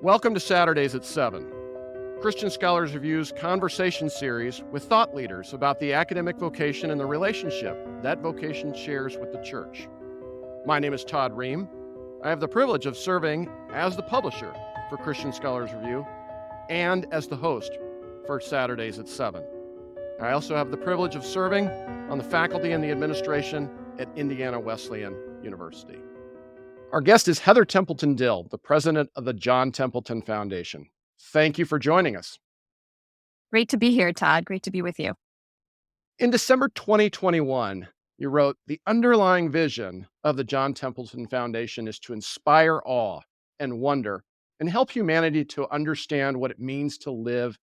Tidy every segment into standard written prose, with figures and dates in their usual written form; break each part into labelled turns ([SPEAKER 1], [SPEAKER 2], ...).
[SPEAKER 1] Welcome to Saturdays at 7, Christian Scholars Review's conversation series with thought leaders about the academic vocation and the relationship that vocation shares with the church. My name is Todd Ream. I have the privilege of serving as the publisher for Christian Scholars Review and as the host for Saturdays at 7. I also have the privilege of serving on the faculty and the administration at Indiana Wesleyan University. Our guest is Heather Templeton Dill, the president of the John Templeton Foundation. Thank you for joining us.
[SPEAKER 2] Great to be here, Todd. Great to be with you.
[SPEAKER 1] In December 2021, you wrote, "The underlying vision of the John Templeton Foundation is to inspire awe and wonder and help humanity to understand what it means to live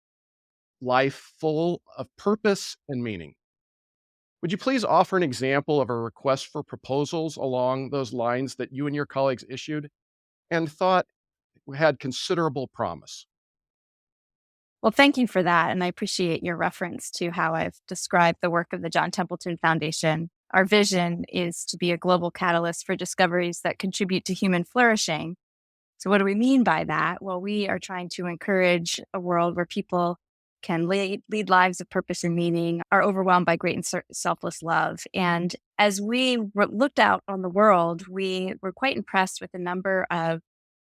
[SPEAKER 1] life full of purpose and meaning." Would you please offer an example of a request for proposals along those lines that you and your colleagues issued and thought had considerable promise?
[SPEAKER 2] Well, thank you for that. And I appreciate your reference to how I've described the work of the John Templeton Foundation. Our vision is to be a global catalyst for discoveries that contribute to human flourishing. So what do we mean by that? Well, we are trying to encourage a world where people can lead lives of purpose and meaning, are overwhelmed by great and selfless love. And as we looked out on the world, we were quite impressed with the number of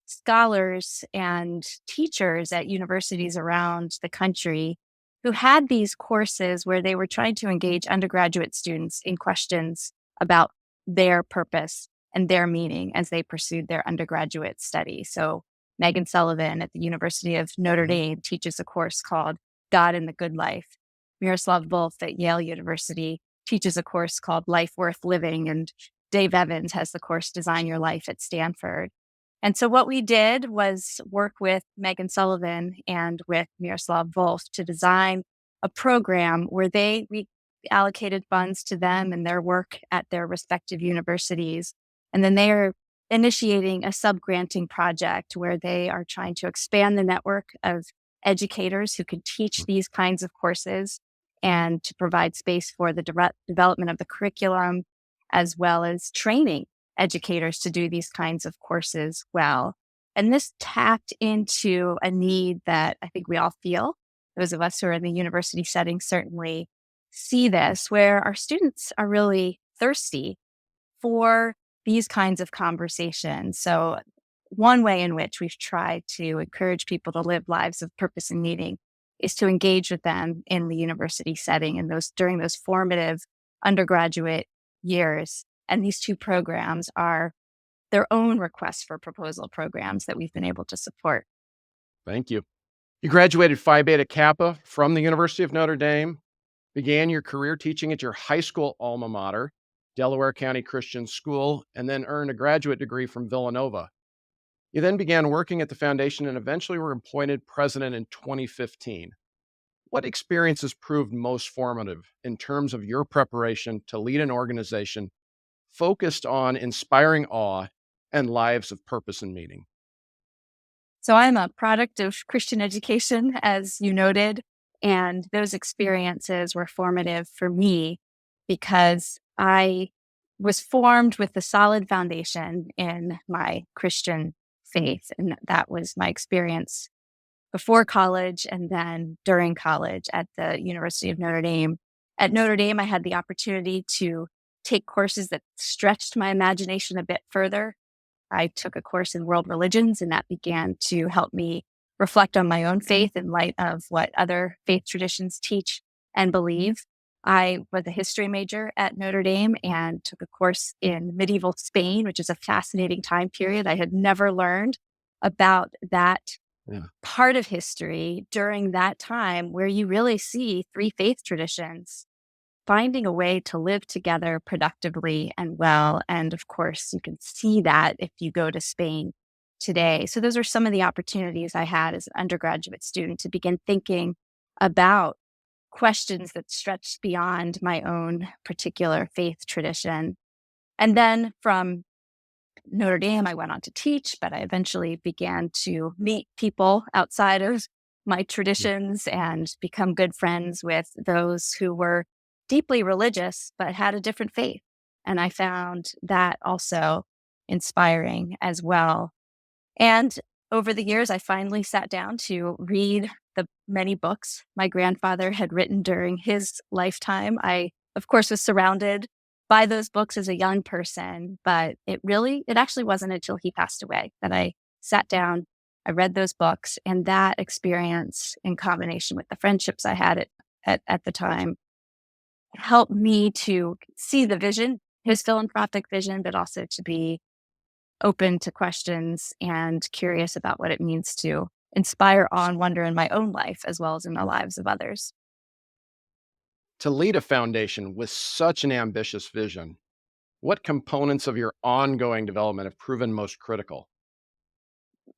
[SPEAKER 2] scholars and teachers at universities around the country who had these courses where they were trying to engage undergraduate students in questions about their purpose and their meaning as they pursued their undergraduate study. So Megan Sullivan at the University of Notre Dame teaches a course called God and the Good Life. Miroslav Volf at Yale University teaches a course called Life Worth Living, and Dave Evans has the course Design Your Life at Stanford. And so what we did was work with Megan Sullivan and with Miroslav Volf to design a program where we allocated funds to them and their work at their respective universities. And then they are initiating a sub-granting project where they are trying to expand the network of educators who can teach these kinds of courses and to provide space for the development of the curriculum, as well as training educators to do these kinds of courses well. And this tapped into a need that I think we all feel. Those of us who are in the university setting certainly see this, where our students are really thirsty for these kinds of conversations. So one way in which we've tried to encourage people to live lives of purpose and meaning is to engage with them in the university setting and during those formative undergraduate years. And these two programs are their own requests for proposal programs that we've been able to support.
[SPEAKER 1] Thank you. You graduated Phi Beta Kappa from the University of Notre Dame, began your career teaching at your high school alma mater, Delaware County Christian School, and then earned a graduate degree from Villanova. You then began working at the foundation and eventually were appointed president in 2015. What experiences proved most formative in terms of your preparation to lead an organization focused on inspiring awe and lives of purpose and meaning?
[SPEAKER 2] So I'm a product of Christian education, as you noted, and those experiences were formative for me because I was formed with a solid foundation in my Christian faith. And that was my experience before college and then during college at the University of Notre Dame. At Notre Dame, I had the opportunity to take courses that stretched my imagination a bit further. I took a course in world religions, and that began to help me reflect on my own faith in light of what other faith traditions teach and believe. I was a history major at Notre Dame and took a course in medieval Spain, which is a fascinating time period. I had never learned about that part of history during that time where you really see three faith traditions finding a way to live together productively and well. And of course, you can see that if you go to Spain today. So those are some of the opportunities I had as an undergraduate student to begin thinking about questions that stretched beyond my own particular faith tradition. And then from Notre Dame, I went on to teach, but I eventually began to meet people outside of my traditions and become good friends with those who were deeply religious, but had a different faith. And I found that also inspiring as well. And over the years, I finally sat down to read the many books my grandfather had written during his lifetime. I, of course, was surrounded by those books as a young person, but it actually wasn't until he passed away that I sat down, I read those books, and that experience in combination with the friendships I had at the time helped me to see the vision, his philanthropic vision, but also to be open to questions and curious about what it means to inspire awe and wonder in my own life as well as in the lives of others.
[SPEAKER 1] To lead a foundation with such an ambitious vision, what components of your ongoing development have proven most critical?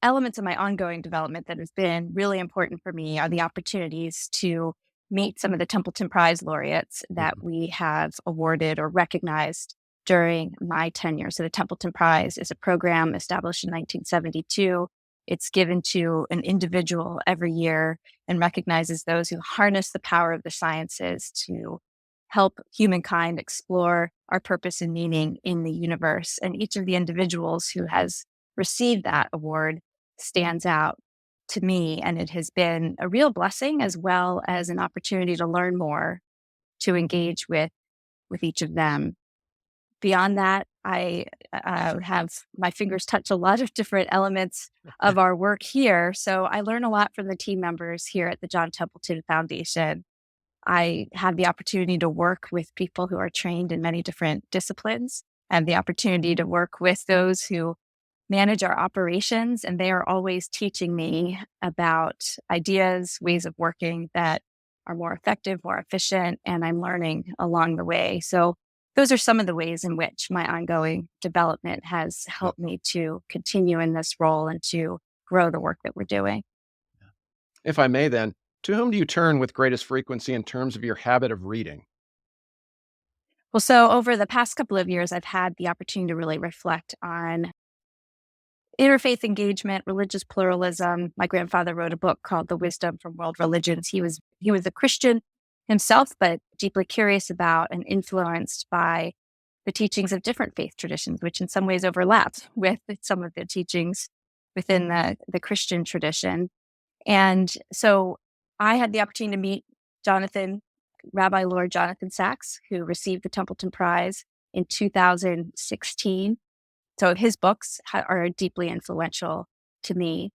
[SPEAKER 2] Elements of my ongoing development that has been really important for me are the opportunities to meet some of the Templeton Prize laureates that
[SPEAKER 1] Mhm.
[SPEAKER 2] we have awarded or recognized during my tenure. So the Templeton Prize is a program established in 1972. It's given to an individual every year and recognizes those who harness the power of the sciences to help humankind explore our purpose and meaning in the universe. And each of the individuals who has received that award stands out to me. And it has been a real blessing as well as an opportunity to learn more, to engage with each of them. Beyond that, I have my fingers touch a lot of different elements of our work here. So I learn a lot from the team members here at the John Templeton Foundation. I have the opportunity to work with people who are trained in many different disciplines. I have the opportunity to work with those who manage our operations, and they are always teaching me about ideas, ways of working that are more effective, more efficient, and I'm learning along the way. So, those are some of the ways in which my ongoing development has
[SPEAKER 1] Yeah.
[SPEAKER 2] helped me to continue in this role and to grow the work that we're doing.
[SPEAKER 1] If I may, then, to whom do you turn with greatest frequency in terms of your habit of reading?
[SPEAKER 2] Well, so over the past couple of years, I've had the opportunity to really reflect on interfaith engagement, religious pluralism. My grandfather wrote a book called The Wisdom from World Religions. He was a Christian himself, but deeply curious about and influenced by the teachings of different faith traditions, which in some ways overlap with some of the teachings within the Christian tradition. And so I had the opportunity to meet Jonathan, Rabbi Lord Jonathan Sachs, who received the Templeton Prize in 2016. So his books are deeply influential to me.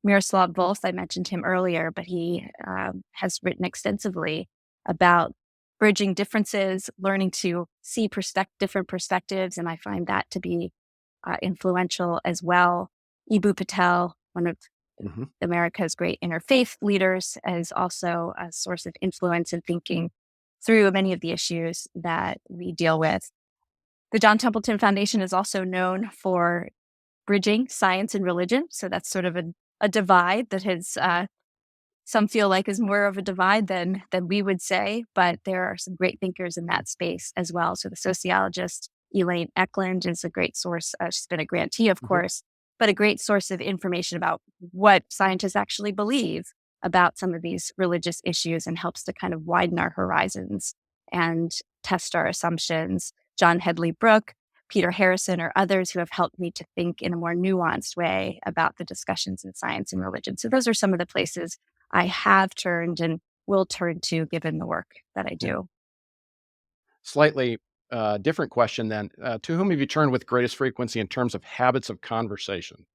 [SPEAKER 2] Miroslav Volf, I mentioned him earlier, but he has written extensively about bridging differences, learning to see different perspectives, and I find that to be influential as well. Ibu Patel, one of
[SPEAKER 1] Mhm.
[SPEAKER 2] America's great interfaith leaders, is also a source of influence in thinking through many of the issues that we deal with. The John Templeton Foundation is also known for bridging science and religion. So that's sort of a divide that has some feel like is more of a divide than we would say, but there are some great thinkers in that space as well. So the sociologist Elaine Eklund is a great source. She's been a grantee, of
[SPEAKER 1] Mhm.
[SPEAKER 2] course, but a great source of information about what scientists actually believe about some of these religious issues and helps to kind of widen our horizons and test our assumptions. John Hedley Brooke, Peter Harrison, or others who have helped me to think in a more nuanced way about the discussions in science and religion. So those are some of the places I have turned and will turn to given the work that I
[SPEAKER 1] Yeah.
[SPEAKER 2] do.
[SPEAKER 1] Slightly different question then. To whom have you turned with greatest frequency in terms of habits of conversation?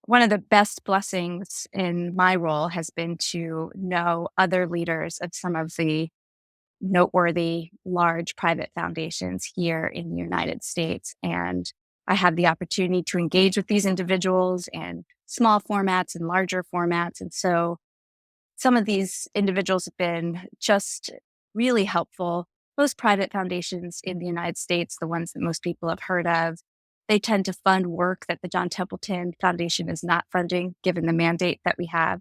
[SPEAKER 2] One of the best blessings in my role has been to know other leaders of some of the noteworthy large private foundations here in the United States. And I have the opportunity to engage with these individuals in small formats and larger formats. And so some of these individuals have been just really helpful. Most private foundations in the United States, the ones that most people have heard of, they tend to fund work that the John Templeton Foundation is not funding, given the mandate that we have.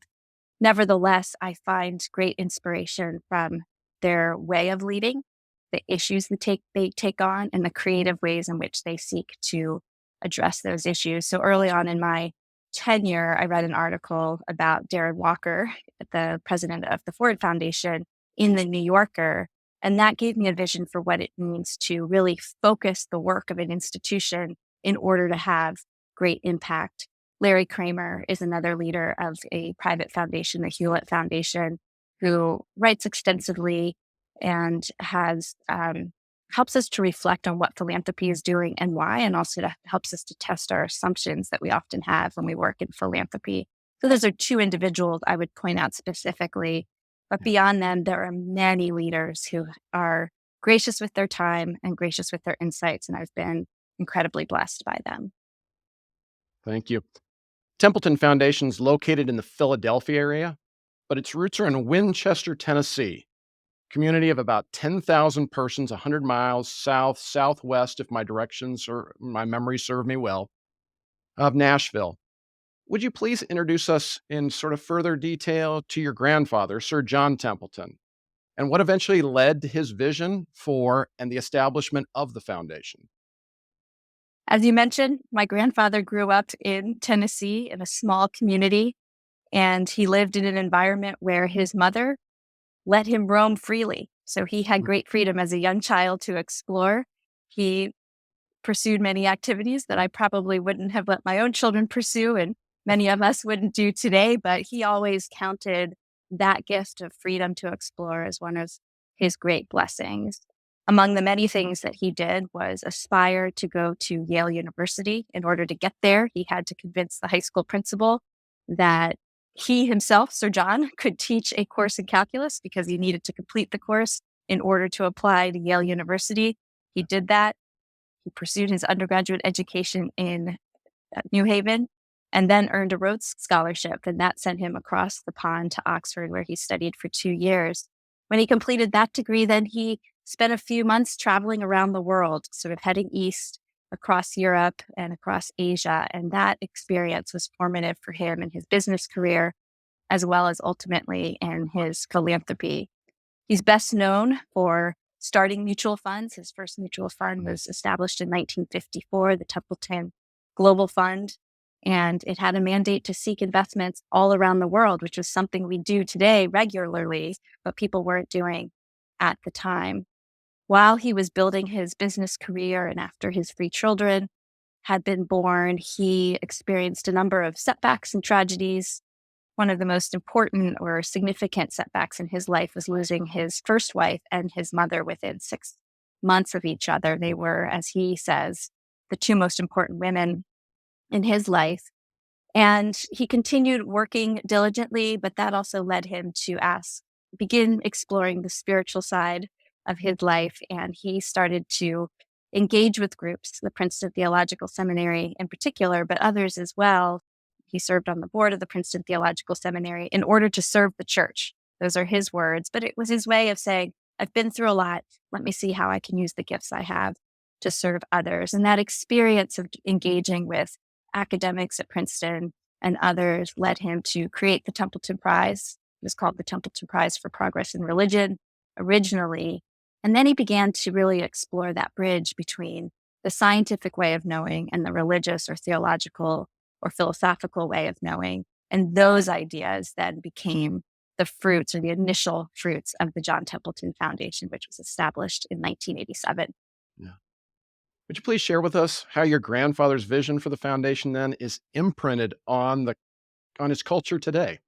[SPEAKER 2] Nevertheless, I find great inspiration from their way of leading, the issues they take on, and the creative ways in which they seek to address those issues. So early on in my tenure, I read an article about Darren Walker, the president of the Ford Foundation, in the New Yorker. And that gave me a vision for what it means to really focus the work of an institution in order to have great impact Larry Kramer is another leader of a private foundation, the Hewlett Foundation, who writes extensively and has helps us to reflect on what philanthropy is doing and why, and also helps us to test our assumptions that we often have when we work in philanthropy. So those are two individuals I would point out specifically. But beyond them, there are many leaders who are gracious with their time and gracious with their insights, and I've been incredibly blessed by them.
[SPEAKER 1] Thank you. Templeton Foundation is located in the Philadelphia area, but its roots are in Winchester, Tennessee, community of about 10,000 persons, 100 miles southwest, if my directions or my memory serve me well, of Nashville. Would you please introduce us in sort of further detail to your grandfather, Sir John Templeton, and what eventually led to his vision for and the establishment of the foundation?
[SPEAKER 2] As you mentioned, my grandfather grew up in Tennessee in a small community, and he lived in an environment where his mother let him roam freely. So he had great freedom as a young child to explore. He pursued many activities that I probably wouldn't have let my own children pursue, and many of us wouldn't do today, but he always counted that gift of freedom to explore as one of his great blessings. Among the many things that he did was aspire to go to Yale University. In order to get there, he had to convince the high school principal that he himself, Sir John, could teach a course in calculus because he needed to complete the course in order to apply to Yale University. He did that. He pursued his undergraduate education in New Haven and then earned a Rhodes Scholarship. And that sent him across the pond to Oxford, where he studied for 2 years. When he completed that degree, then he spent a few months traveling around the world, sort of heading east across Europe and across Asia. And that experience was formative for him in his business career, as well as ultimately in his philanthropy. He's best known for starting mutual funds. His first mutual fund was established in 1954, the Templeton Global Fund, and it had a mandate to seek investments all around the world, which is something we do today regularly, but people weren't doing at the time. While he was building his business career and after his 3 children had been born, he experienced a number of setbacks and tragedies. One of the most important or significant setbacks in his life was losing his first wife and his mother within 6 months of each other. They were, as he says, the two most important women in his life. And he continued working diligently, but that also led him to begin exploring the spiritual side of his life. And he started to engage with groups, the Princeton Theological Seminary in particular, but others as well. He served on the board of the Princeton Theological Seminary in order to serve the church. Those are his words, but it was his way of saying, I've been through a lot. Let me see how I can use the gifts I have to serve others. And that experience of engaging with academics at Princeton and others led him to create the Templeton Prize. It was called the Templeton Prize for Progress in Religion originally. And then he began to really explore that bridge between the scientific way of knowing and the religious or theological or philosophical way of knowing. And those ideas then became the fruits or the initial fruits of the John Templeton Foundation, which was established in 1987.
[SPEAKER 1] Yeah. Would you please share with us how your grandfather's vision for the foundation then is imprinted on his culture today?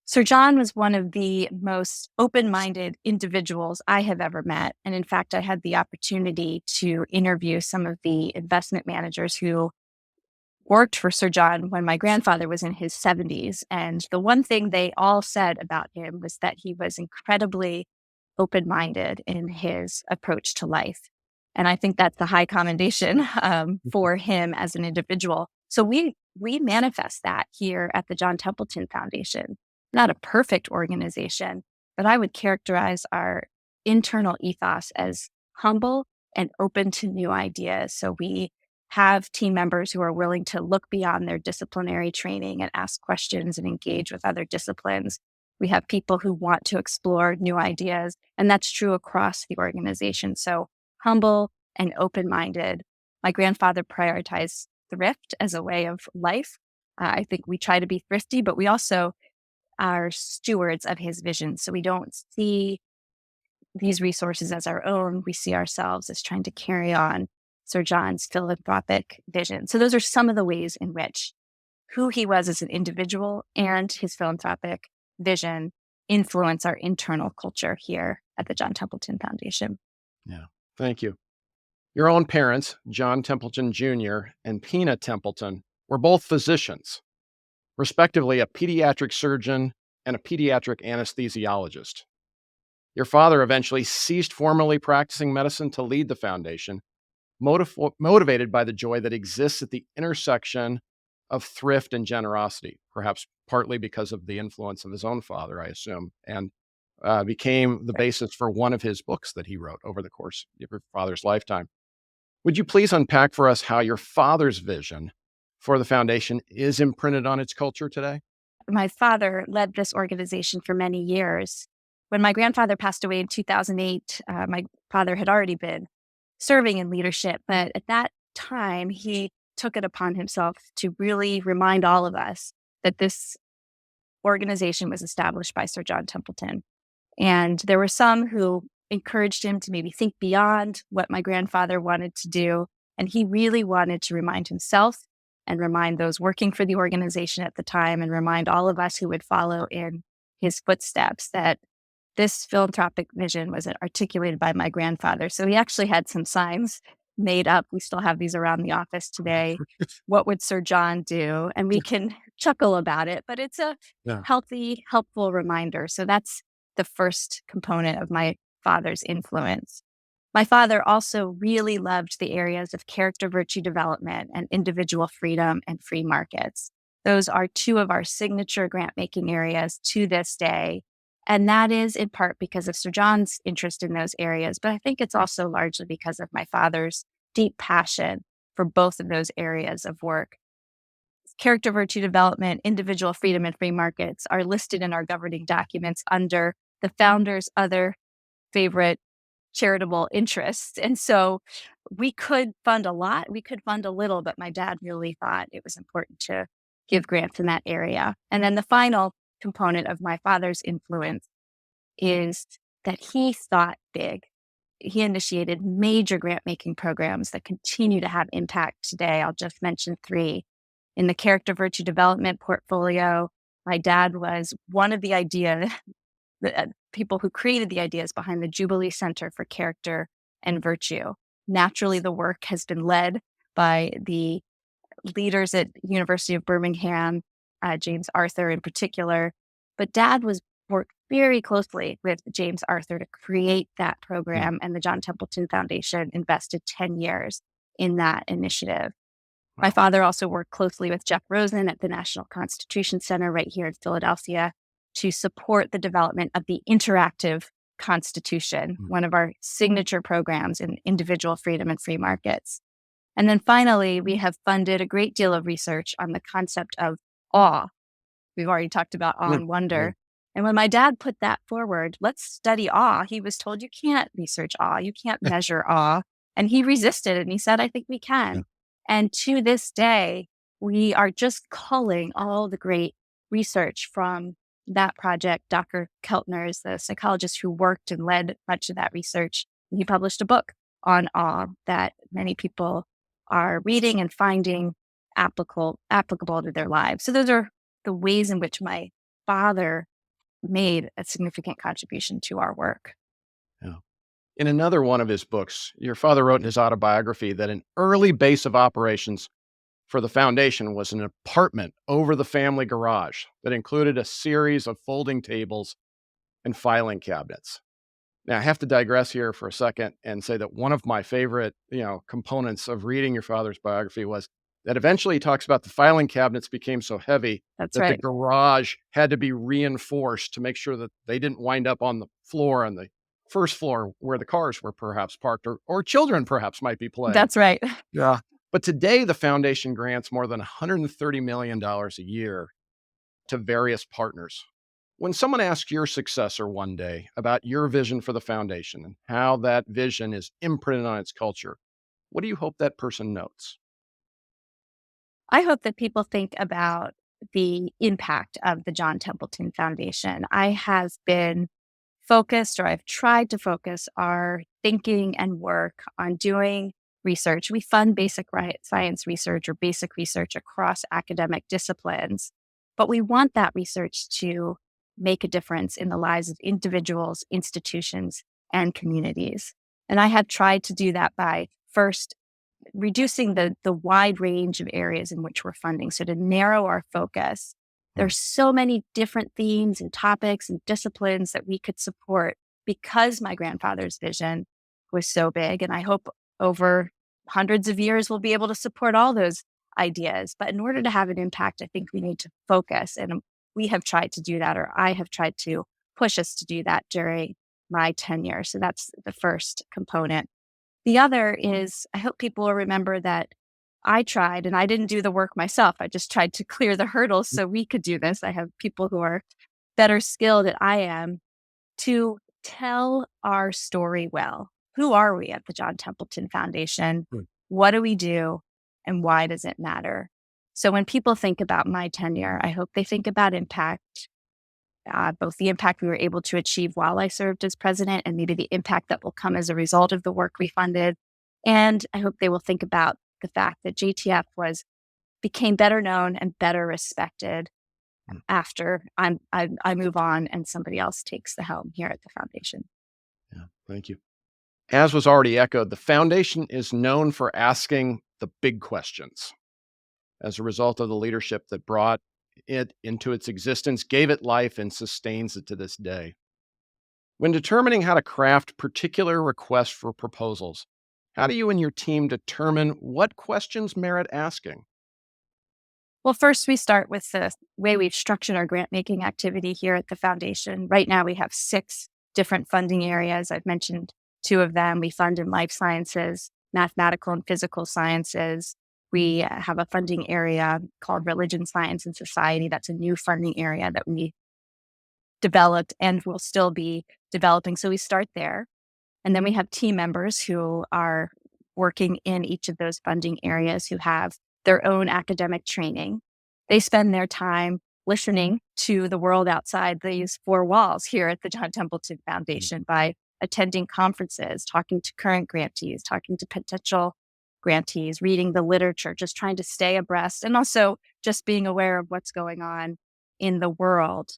[SPEAKER 2] Sir John was one of the most open-minded individuals I have ever met. And in fact, I had the opportunity to interview some of the investment managers who worked for Sir John when my grandfather was in his 70s. And the one thing they all said about him was that he was incredibly open-minded in his approach to life. And I think that's the high commendation for him as an individual. So we manifest that here at the John Templeton Foundation. Not a perfect organization, but I would characterize our internal ethos as humble and open to new ideas. So we have team members who are willing to look beyond their disciplinary training and ask questions and engage with other disciplines. We have people who want to explore new ideas, and that's true across the organization. So humble and open-minded. My grandfather prioritized thrift as a way of life. I think we try to be thrifty, but we also are stewards of his vision. So we don't see these resources as our own. We see ourselves as trying to carry on Sir John's philanthropic vision. So those are some of the ways in which who he was as an individual and his philanthropic vision influence our internal culture here at the John Templeton Foundation.
[SPEAKER 1] Yeah, thank you. Your own parents, John Templeton Jr. and Pina Templeton, were both physicians, respectively a pediatric surgeon and a pediatric anesthesiologist. Your father eventually ceased formally practicing medicine to lead the foundation, motivated by the joy that exists at the intersection of thrift and generosity, perhaps partly because of the influence of his own father, I assume, and became the basis for one of his books that he wrote over the course of your father's lifetime. Would you please unpack for us how your father's vision for the foundation is imprinted on its culture today?
[SPEAKER 2] My father led this organization for many years. When my grandfather passed away in 2008, my father had already been serving in leadership, but at that time, he took it upon himself to really remind all of us that this organization was established by Sir John Templeton. And there were some who encouraged him to maybe think beyond what my grandfather wanted to do. And he really wanted to remind himself and remind those working for the organization at the time and remind all of us who would follow in his footsteps that this philanthropic vision was articulated by my grandfather. So he actually had some signs made up. We still have these around the office today. What would Sir John do? And we can chuckle about it, but it's a
[SPEAKER 1] Yeah.
[SPEAKER 2] healthy, helpful reminder. So that's the first component of my father's influence. My father also really loved the areas of character virtue development and individual freedom and free markets. Those are two of our signature grant making areas to this day. And that is in part because of Sir John's interest in those areas. But I think it's also largely because of my father's deep passion for both of those areas of work. Character virtue development, individual freedom, and free markets are listed in our governing documents under the founder's other favorite charitable interests. And so we could fund a lot, we could fund a little, but my dad really thought it was important to give grants in that area. And then the final component of my father's influence is that he thought big. He initiated major grant making programs that continue to have impact today. I'll just mention three. In the character virtue development portfolio, my dad was one of the people who created the ideas behind the Jubilee Center for Character and Virtue. Naturally, the work has been led by the leaders at University of Birmingham, James Arthur in particular. But Dad worked very closely with James Arthur to create that program, and the John Templeton Foundation invested 10 years in that initiative. My father also worked closely with Jeff Rosen at the National Constitution Center right here in Philadelphia to support the development of the interactive Constitution, one of our signature programs in individual freedom and free markets. And then finally, we have funded a great deal of research on the concept of awe. We've already talked about awe and wonder. And when my dad put that forward, let's study awe, he was told you can't research awe, you can't measure awe. And he resisted and he said, I think we can.
[SPEAKER 1] Yeah.
[SPEAKER 2] And to this day, we are just culling all the great research from that project. Dr. Keltner is the psychologist who worked and led much of that research. He published a book on awe that many people are reading and finding applicable to their lives. So those are the ways in which my father made a significant contribution to our work.
[SPEAKER 1] Yeah. In another one of his books, your father wrote in his autobiography that an early base of operations for the foundation was an apartment over the family garage that included a series of folding tables and filing cabinets. Now, I have to digress here for a second and say that one of my favorite, components of reading your father's biography was that eventually he talks about the filing cabinets became so heavy
[SPEAKER 2] That's
[SPEAKER 1] that
[SPEAKER 2] right.
[SPEAKER 1] the garage had to be reinforced to make sure that they didn't wind up on the floor on the first floor where the cars were perhaps parked or children perhaps might be playing.
[SPEAKER 2] That's right.
[SPEAKER 1] Yeah. But today the foundation grants more than $130 million a year to various partners. When someone asks your successor one day about your vision for the foundation and how that vision is imprinted on its culture, what do you hope that person notes?
[SPEAKER 2] I hope that people think about the impact of the John Templeton Foundation. I have been focused, or I've tried to focus our thinking and work on doing research. We fund basic science research or basic research across academic disciplines, but we want that research to make a difference in the lives of individuals, institutions, and communities. And I have tried to do that by first reducing the wide range of areas in which we're funding. So to narrow our focus, there's so many different themes and topics and disciplines that we could support because my grandfather's vision was so big. And I hope over hundreds of years we'll be able to support all those ideas. But in order to have an impact, I think we need to focus. And we have tried to do that, or I have tried to push us to do that during my tenure. So that's the first component. The other is I hope people will remember that I tried and I didn't do the work myself. I just tried to clear the hurdles so we could do this. I have people who are better skilled than I am to tell our story well. Who are we at the John Templeton Foundation? What do we do? And why does it matter? So when people think about my tenure, I hope they think about impact, both the impact we were able to achieve while I served as president and maybe the impact that will come as a result of the work we funded. And I hope they will think about the fact that JTF became better known and better respected after I move on and somebody else takes the helm here at the foundation.
[SPEAKER 1] Yeah, thank you. As was already echoed, the foundation is known for asking the big questions. As a result of the leadership that brought it into its existence, gave it life, and sustains it to this day. When determining how to craft particular requests for proposals, how do you and your team determine what questions merit asking?
[SPEAKER 2] Well, first, we start with the way we've structured our grant making activity here at the foundation. Right now, we have 6 different funding areas. I've mentioned 2 of them. We fund in life sciences, mathematical and physical sciences. We have a funding area called religion, science, and society. That's a new funding area that we developed and will still be developing. So we start there. And then we have team members who are working in each of those funding areas who have their own academic training. They spend their time listening to the world outside these 4 walls here at the John Templeton Foundation by attending conferences, talking to current grantees, talking to potential grantees, reading the literature, just trying to stay abreast, and also just being aware of what's going on in the world.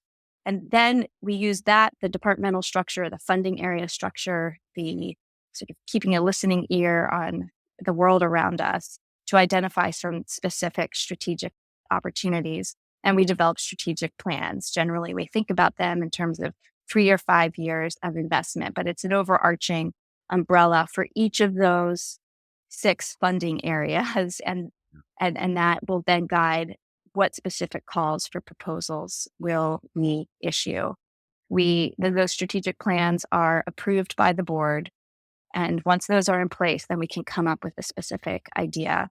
[SPEAKER 2] And then we use that, the departmental structure, the funding area structure, the sort of keeping a listening ear on the world around us to identify some specific strategic opportunities. And we develop strategic plans. Generally, we think about them in terms of 3 or 5 years of investment, but it's an overarching umbrella for each of those 6 funding areas. And that will then guide what specific calls for proposals will we issue. Those strategic plans are approved by the board. And once those are in place, then we can come up with a specific idea.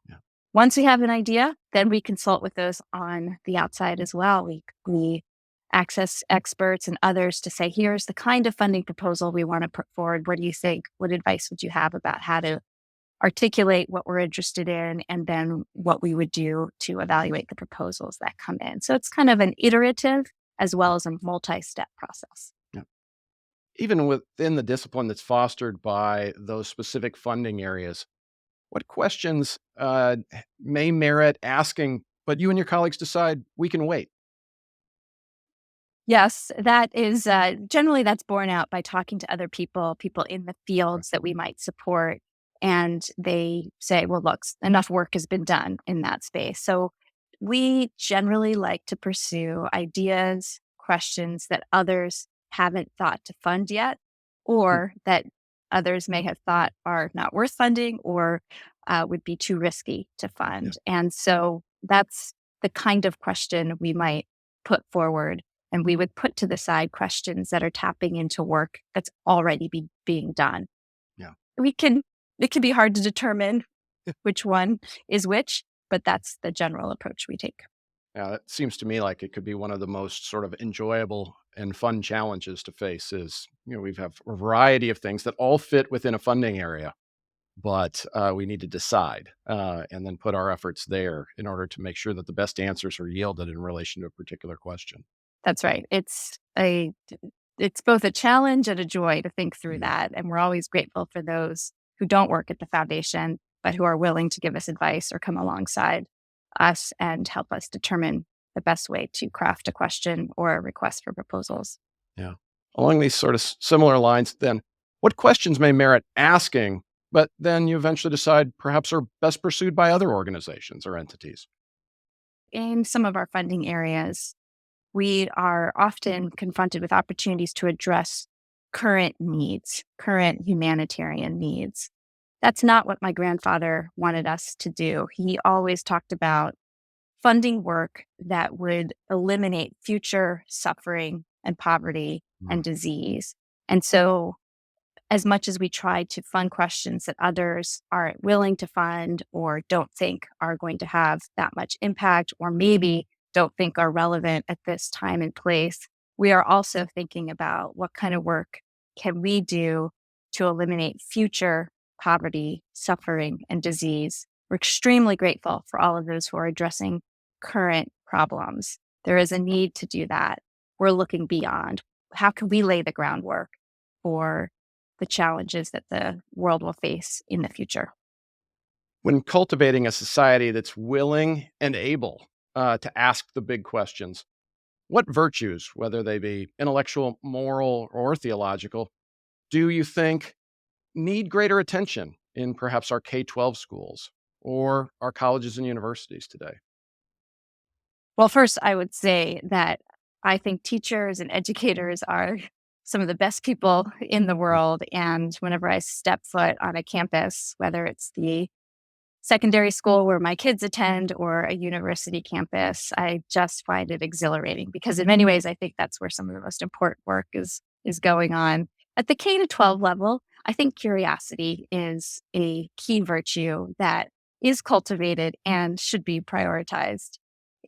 [SPEAKER 1] Yeah.
[SPEAKER 2] Once we have an idea, then we consult with those on the outside as well. We access experts and others to say, here's the kind of funding proposal we want to put forward. What do you think? What advice would you have about how to articulate what we're interested in, and then what we would do to evaluate the proposals that come in? So it's kind of an iterative as well as a multi-step process.
[SPEAKER 1] Yeah. Even within the discipline that's fostered by those specific funding areas, what questions may merit asking, but you and your colleagues decide we can wait?
[SPEAKER 2] Yes, that is generally that's borne out by talking to other people in the fields that we might support. And they say, well, look, enough work has been done in that space. So we generally like to pursue ideas, questions that others haven't thought to fund yet, or that others may have thought are not worth funding or would be too risky to fund. And so that's the kind of question we might put forward. And we would put to the side questions that are tapping into work that's already being done.
[SPEAKER 1] Yeah.
[SPEAKER 2] It can be hard to determine which one is which, but that's the general approach we take.
[SPEAKER 1] Yeah, it seems to me like it could be one of the most sort of enjoyable and fun challenges to face is, we have a variety of things that all fit within a funding area, but we need to decide and then put our efforts there in order to make sure that the best answers are yielded in relation to a particular question.
[SPEAKER 2] That's right. It's both a challenge and a joy to think through that. And we're always grateful for those who don't work at the foundation, but who are willing to give us advice or come alongside us and help us determine the best way to craft a question or a request for proposals.
[SPEAKER 1] Yeah. Along these sort of similar lines, then, what questions may merit asking, but then you eventually decide perhaps are best pursued by other organizations or entities?
[SPEAKER 2] In some of our funding areas, we are often confronted with opportunities to address current needs, current humanitarian needs. That's not what my grandfather wanted us to do. He always talked about funding work that would eliminate future suffering and poverty and
[SPEAKER 1] Mm.
[SPEAKER 2] disease. And so, as much as we try to fund questions that others aren't willing to fund or don't think are going to have that much impact, or maybe don't think are relevant at this time and place, we are also thinking about what kind of work can we do to eliminate future poverty, suffering, and disease. We're extremely grateful for all of those who are addressing current problems. There is a need to do that. We're looking beyond. How can we lay the groundwork for the challenges that the world will face in the future?
[SPEAKER 1] When cultivating a society that's willing and able to ask the big questions, what virtues, whether they be intellectual, moral, or theological, do you think need greater attention in perhaps our K 12 schools or our colleges and universities today?
[SPEAKER 2] Well, first, I would say that I think teachers and educators are some of the best people in the world. And whenever I step foot on a campus, whether it's the secondary school where my kids attend or a university campus, I just find it exhilarating because in many ways I think that's where some of the most important work is going on. At the K to 12 level, I think curiosity is a key virtue that is cultivated and should be prioritized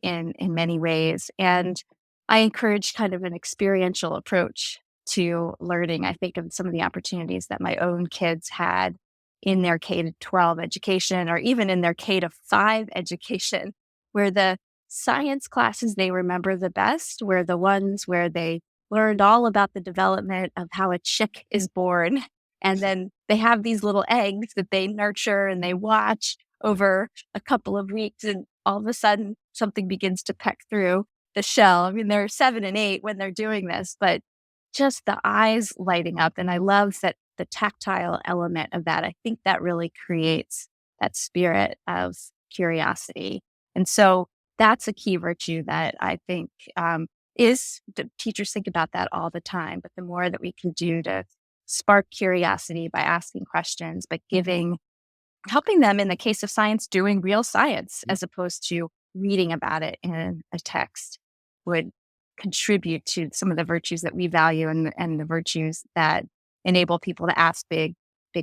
[SPEAKER 2] in many ways. And I encourage kind of an experiential approach to learning. I think of some of the opportunities that my own kids had in their K to 12 education or even in their K to 5 education, where the science classes they remember the best were the ones where they learned all about the development of how a chick is born. And then they have these little eggs that they nurture and they watch over a couple of weeks. And all of a sudden, something begins to peck through the shell. I mean, they're 7 and 8 when they're doing this, but just the eyes lighting up. And I love that the tactile element of that. I think that really creates that spirit of curiosity. And so that's a key virtue that I think is the teachers think about that all the time. But the more that we can do to spark curiosity by asking questions, but helping them in the case of science, doing real science as opposed to reading about it in a text would contribute to some of the virtues that we value and the virtues that enable people to ask big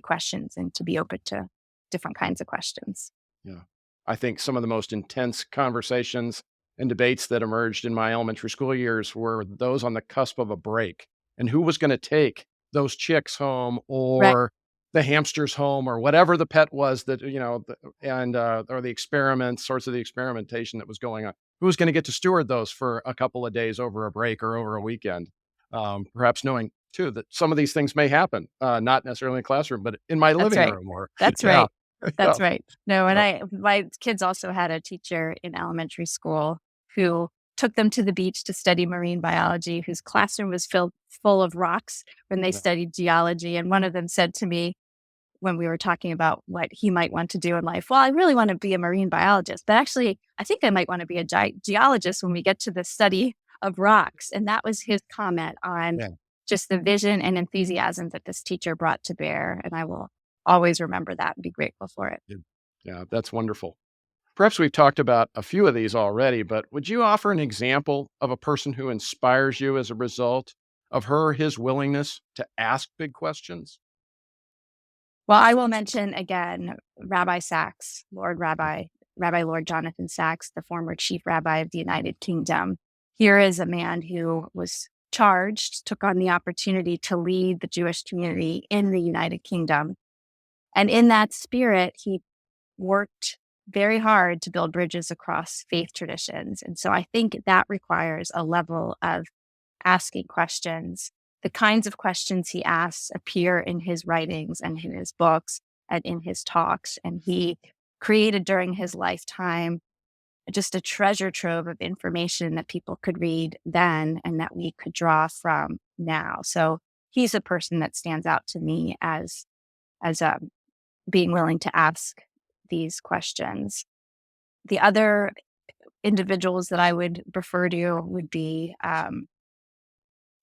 [SPEAKER 2] questions and to be open to different kinds of questions.
[SPEAKER 1] Yeah. I think some of the most intense conversations and debates that emerged in my elementary school years were those on the cusp of a break and who was going to take those chicks home
[SPEAKER 2] Right.
[SPEAKER 1] or the hamsters home or whatever the pet was that, or the experiments, sorts of the experimentation that was going on. Who was going to get to steward those for a couple of days over a break or over a weekend? Perhaps knowing too that some of these things may happen, not necessarily in a classroom, but in my
[SPEAKER 2] That's
[SPEAKER 1] living
[SPEAKER 2] right.
[SPEAKER 1] room or
[SPEAKER 2] That's
[SPEAKER 1] yeah,
[SPEAKER 2] right.
[SPEAKER 1] yeah,
[SPEAKER 2] That's right. No, and
[SPEAKER 1] yeah.
[SPEAKER 2] my kids also had a teacher in elementary school who took them to the beach to study marine biology, whose classroom was filled full of rocks when they
[SPEAKER 1] Yeah.
[SPEAKER 2] studied geology. And one of them said to me when we were talking about what he might want to do in life, well, I really want to be a marine biologist, but actually, I think I might want to be a geologist when we get to the study of rocks. And that was his comment on
[SPEAKER 1] Yeah.
[SPEAKER 2] just the vision and enthusiasm that this teacher brought to bear. And I will always remember that and be grateful for it.
[SPEAKER 1] Yeah, yeah, that's wonderful. Perhaps we've talked about a few of these already, but would you offer an example of a person who inspires you as a result of her or his willingness to ask big questions?
[SPEAKER 2] Well, I will mention again Rabbi Sachs, Rabbi Lord Jonathan Sachs, the former chief rabbi of the United Kingdom. Here is a man who was charged, took on the opportunity to lead the Jewish community in the United Kingdom. And in that spirit, he worked very hard to build bridges across faith traditions. And so I think that requires a level of asking questions. The kinds of questions he asks appear in his writings and in his books. in his talks. And he created during his lifetime just a treasure trove of information that people could read then and that we could draw from now. So he's a person that stands out to me as being willing to ask these questions. The other individuals that I would refer to would be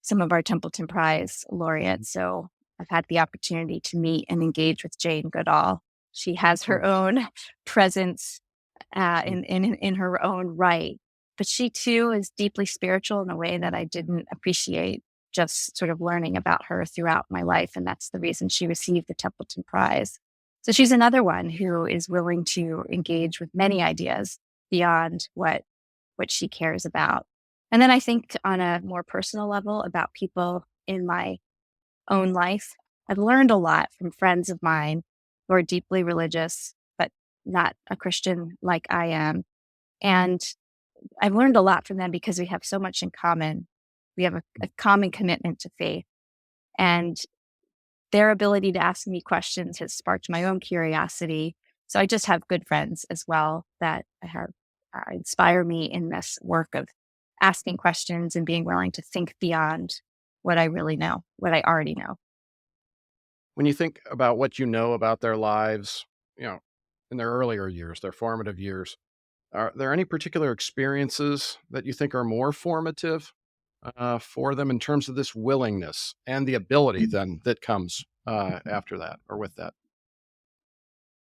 [SPEAKER 2] some of our Templeton Prize laureates. So I've had the opportunity to meet and engage with Jane Goodall. She has her own presence in her own right, but she too is deeply spiritual in a way that I didn't appreciate just sort of learning about her throughout my life, and that's the reason she received the Templeton Prize. So she's another one who is willing to engage with many ideas beyond what she cares about. And then I think on a more personal level about people in my own life, I've learned a lot from friends of mine who are deeply religious, but not a Christian like I am. And I've learned a lot from them because we have so much in common. We have a common commitment to faith. And their ability to ask me questions has sparked my own curiosity. So I just have good friends as well that inspire me in this work of asking questions and being willing to think beyond what I really know, what I already know.
[SPEAKER 1] When you think about what you know about their lives, in their earlier years, their formative years, are there any particular experiences that you think are more formative for them in terms of this willingness and the ability then that comes after that or with that?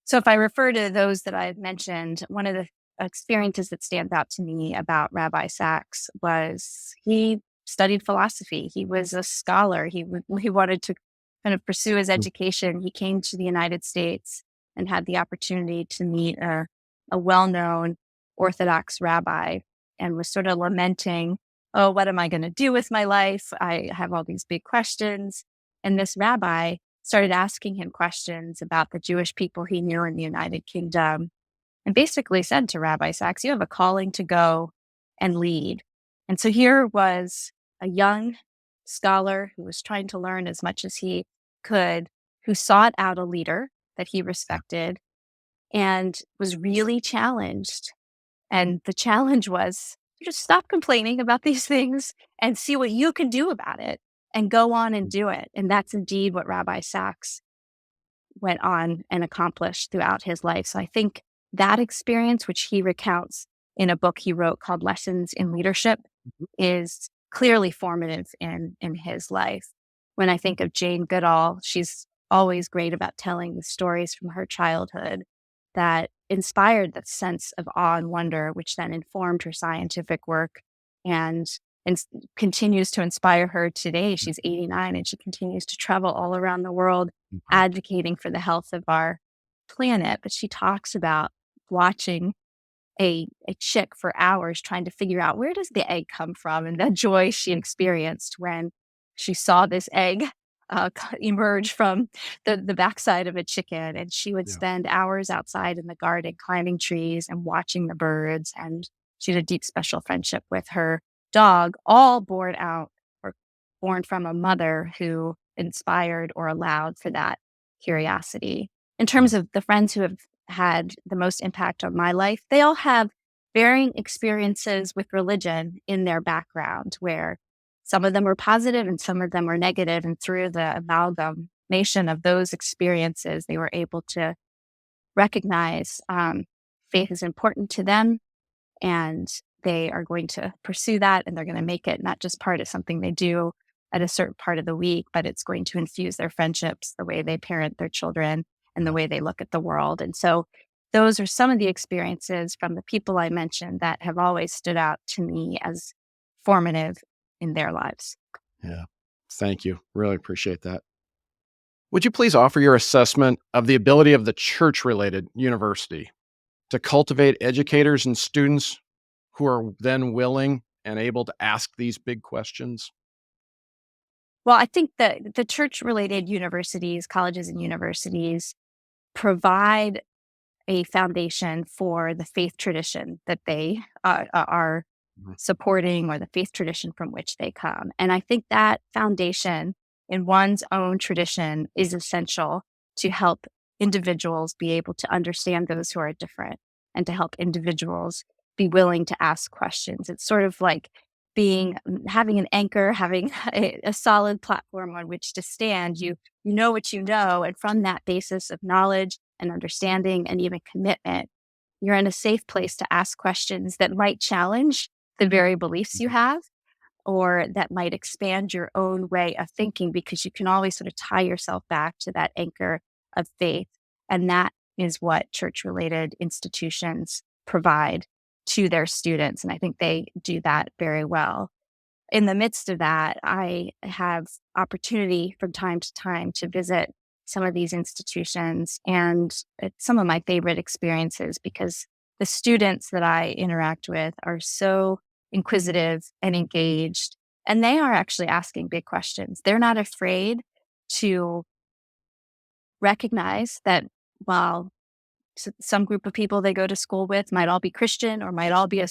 [SPEAKER 2] So if I refer to those that I've mentioned, one of the experiences that stands out to me about Rabbi Sachs was he studied philosophy. He was a scholar. He wanted to kind of pursue his education. He came to the United States and had the opportunity to meet a well-known Orthodox rabbi and was sort of lamenting, oh, what am I going to do with my life? I have all these big questions. And this rabbi started asking him questions about the Jewish people he knew in the United Kingdom and basically said to Rabbi Sachs, you have a calling to go and lead. And so here was a young scholar who was trying to learn as much as he could, who sought out a leader that he respected and was really challenged. And the challenge was just stop complaining about these things and see what you can do about it and go on and do it. And that's indeed what Rabbi Sachs went on and accomplished throughout his life. So I think that experience, which he recounts in a book he wrote called Lessons in Leadership, is clearly formative in his life. When I think of Jane Goodall, she's always great about telling the stories from her childhood that inspired that sense of awe and wonder, which then informed her scientific work and continues to inspire her today. She's 89 and she continues to travel all around the world advocating for the health of our planet. But she talks about watching a chick for hours trying to figure out where does the egg come from and the joy she experienced when she saw this egg emerge from the backside of a chicken. And she would spend hours outside in the garden climbing trees and watching the birds. And she had a deep special friendship with her dog, all born out or born from a mother who inspired or allowed for that curiosity. In terms of the friends who have had the most impact on my life, they all have varying experiences with religion in their background, where some of them were positive and some of them were negative. And through the amalgamation of those experiences, they were able to recognize faith is important to them and they are going to pursue that and they're going to make it not just part of something they do at a certain part of the week, but it's going to infuse their friendships, the way they parent their children, and the way they look at the world. And so those are some of the experiences from the people I mentioned that have always stood out to me as formative in their lives.
[SPEAKER 1] Yeah. Thank you. Really appreciate that. Would you please offer your assessment of the ability of the church-related university to cultivate educators and students who are then willing and able to ask these big questions?
[SPEAKER 2] Well, I think that the church-related universities, colleges and universities provide a foundation for the faith tradition that they are supporting or the faith tradition from which they come. And I think that foundation in one's own tradition is essential to help individuals be able to understand those who are different and to help individuals be willing to ask questions. It's sort of like having an anchor, having a solid platform on which to stand. You know what you know, and from that basis of knowledge and understanding and even commitment, you're in a safe place to ask questions that might challenge the very beliefs you have, or that might expand your own way of thinking, because you can always sort of tie yourself back to that anchor of faith. And that is what church-related institutions provide to their students. And I think they do that very well. In the midst of that, I have opportunity from time to time to visit some of these institutions, and it's some of my favorite experiences because the students that I interact with are so inquisitive and engaged, and they are actually asking big questions. They're not afraid to recognize that while some group of people they go to school with might all be Christian or might all be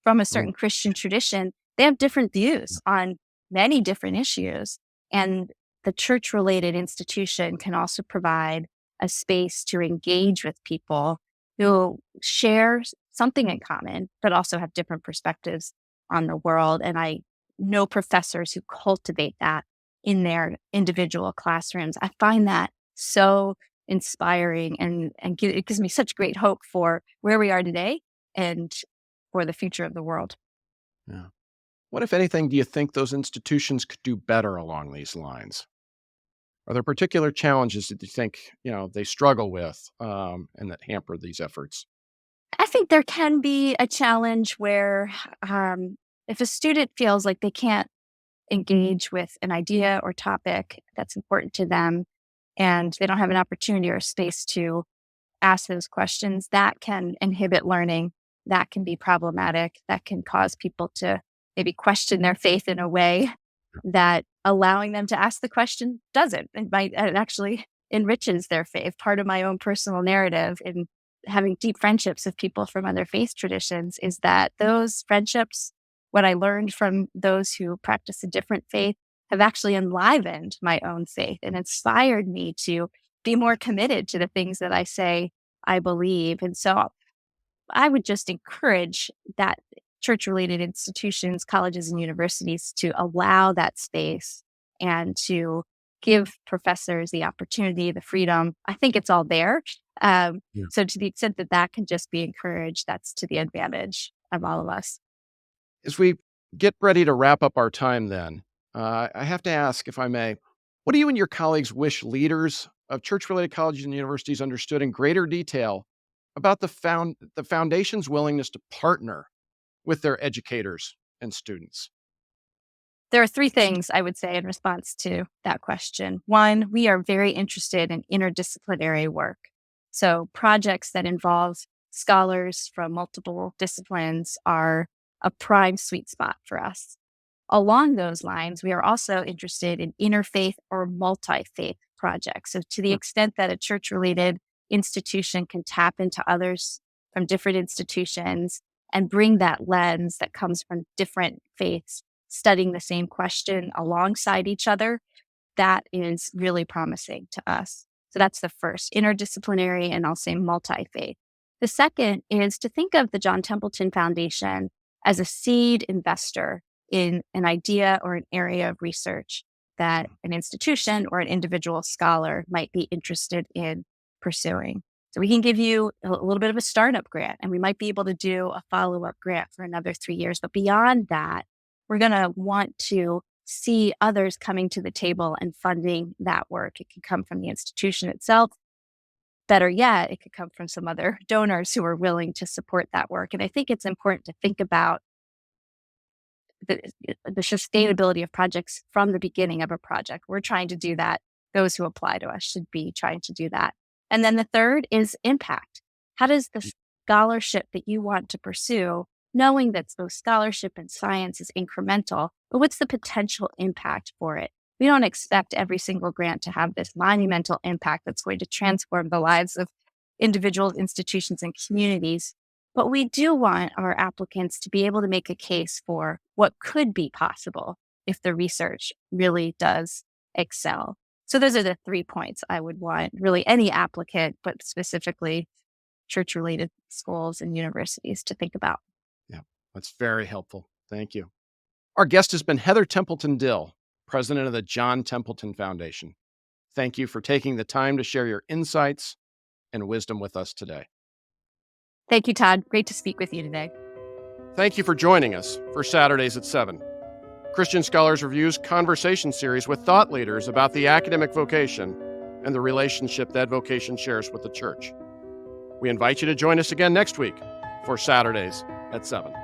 [SPEAKER 2] from a certain Christian tradition, they have different views on many different issues. And the church-related institution can also provide a space to engage with people who share something in common, but also have different perspectives on the world. And I know professors who cultivate that in their individual classrooms. I find that so inspiring, and it gives me such great hope for where we are today and for the future of the world.
[SPEAKER 1] Yeah. What, if anything, do you think those institutions could do better along these lines? Are there particular challenges that you think, they struggle with, and that hamper these efforts?
[SPEAKER 2] I think there can be a challenge where if a student feels like they can't engage with an idea or topic that's important to them, and they don't have an opportunity or space to ask those questions, that can inhibit learning. That can be problematic. That can cause people to maybe question their faith in a way that allowing them to ask the question doesn't. It actually enriches their faith. Part of my own personal narrative in having deep friendships with people from other faith traditions is that those friendships, what I learned from those who practice a different faith, have actually enlivened my own faith and inspired me to be more committed to the things that I say I believe. And so I would just encourage that church-related institutions, colleges and universities, to allow that space and to give professors the opportunity, the freedom. I think it's all there.
[SPEAKER 1] Yeah.
[SPEAKER 2] So to the extent that that can just be encouraged, that's to the advantage of all of us.
[SPEAKER 1] As we get ready to wrap up our time then, I have to ask, if I may, what do you and your colleagues wish leaders of church-related colleges and universities understood in greater detail about the foundation's willingness to partner with their educators and students?
[SPEAKER 2] There are three things I would say in response to that question. One, we are very interested in interdisciplinary work. So projects that involve scholars from multiple disciplines are a prime sweet spot for us. Along those lines, we are also interested in interfaith or multi-faith projects. So to the extent that a church-related institution can tap into others from different institutions and bring that lens that comes from different faiths, studying the same question alongside each other, that is really promising to us. So that's the first, interdisciplinary, and I'll say multi-faith. The second is to think of the John Templeton Foundation as a seed investor in an idea or an area of research that an institution or an individual scholar might be interested in pursuing. So we can give you a little bit of a startup grant, and we might be able to do a follow-up grant for another 3 years. But beyond that, we're going to want to see others coming to the table and funding that work. It can come from the institution itself. Better yet, it could come from some other donors who are willing to support that work. And I think it's important to think about the sustainability of projects from the beginning of a project. We're trying to do that. Those who apply to us should be trying to do that. And then the third is impact. How does the scholarship that you want to pursue, knowing that both scholarship and science is incremental, but what's the potential impact for it? We don't expect every single grant to have this monumental impact that's going to transform the lives of individuals, institutions, and communities. But we do want our applicants to be able to make a case for what could be possible if the research really does excel. So those are the 3 points I would want really any applicant, but specifically church-related schools and universities to think about.
[SPEAKER 1] Yeah, that's very helpful. Thank you. Our guest has been Heather Templeton Dill, president of the John Templeton Foundation. Thank you for taking the time to share your insights and wisdom with us today.
[SPEAKER 2] Thank you, Todd. Great to speak with you today.
[SPEAKER 1] Thank you for joining us for Saturdays at 7. Christian Scholars Review's conversation series with thought leaders about the academic vocation and the relationship that vocation shares with the church. We invite you to join us again next week for Saturdays at 7.